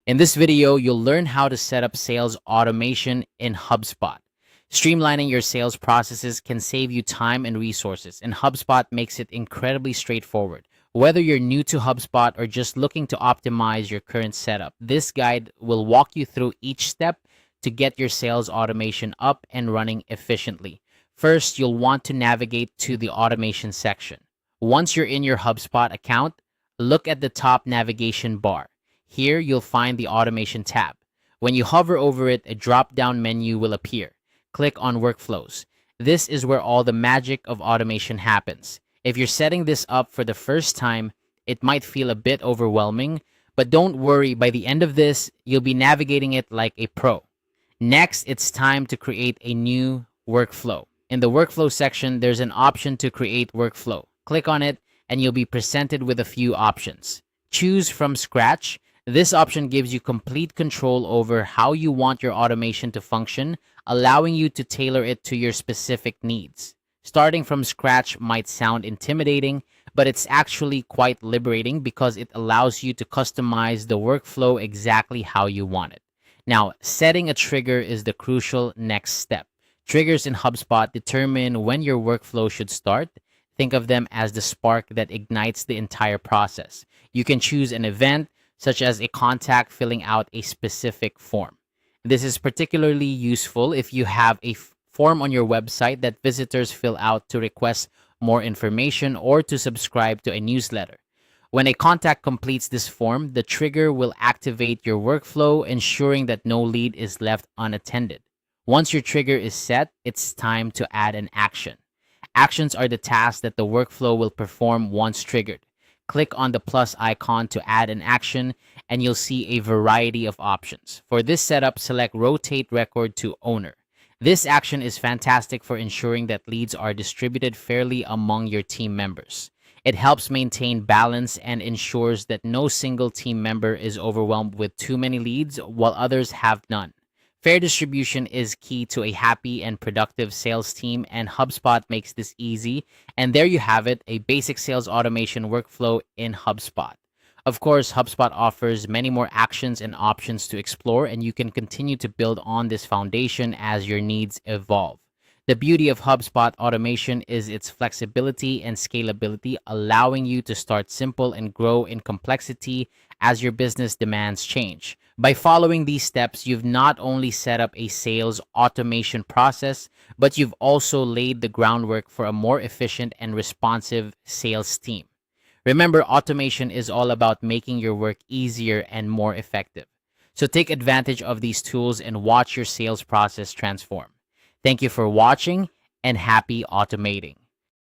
In this video, you'll learn how to set up sales automation in HubSpot. Streamlining your sales processes can save you time and resources, and HubSpot makes it incredibly straightforward. Whether you're new to HubSpot or just looking to optimize your current setup, this guide will walk you through each step to get your sales automation up and running efficiently. First, you'll want to navigate to the automation section. Once you're in your HubSpot account, look at the top navigation bar. Here, you'll find the automation tab. When you hover over it, a drop-down menu will appear. Click on Workflows. This is where all the magic of automation happens. If you're setting this up for the first time, it might feel a bit overwhelming, but don't worry, by the end of this, you'll be navigating it like a pro. Next, it's time to create a new workflow. In the workflow section, there's an option to create workflow. Click on it, and you'll be presented with a few options. Choose from scratch. This option gives you complete control over how you want your automation to function, allowing you to tailor it to your specific needs. Starting from scratch might sound intimidating, but it's actually quite liberating because it allows you to customize the workflow exactly how you want it. Now, setting a trigger is the crucial next step. Triggers in HubSpot determine when your workflow should start. Think of them as the spark that ignites the entire process. You can choose an event, such as a contact filling out a specific form. This is particularly useful if you have a form on your website that visitors fill out to request more information or to subscribe to a newsletter. When a contact completes this form, the trigger will activate your workflow, ensuring that no lead is left unattended. Once your trigger is set, it's time to add an action. Actions are the tasks that the workflow will perform once triggered. Click on the plus icon to add an action, and you'll see a variety of options. For this setup, select Rotate Record to Owner. This action is fantastic for ensuring that leads are distributed fairly among your team members. It helps maintain balance and ensures that no single team member is overwhelmed with too many leads while others have none. Fair distribution is key to a happy and productive sales team, and HubSpot makes this easy. And there you have it, a basic sales automation workflow in HubSpot. Of course, HubSpot offers many more actions and options to explore, and you can continue to build on this foundation as your needs evolve. The beauty of HubSpot automation is its flexibility and scalability, allowing you to start simple and grow in complexity as your business demands change. By following these steps, you've not only set up a sales automation process, but you've also laid the groundwork for a more efficient and responsive sales team. Remember, automation is all about making your work easier and more effective. So take advantage of these tools and watch your sales process transform. Thank you for watching, and happy automating.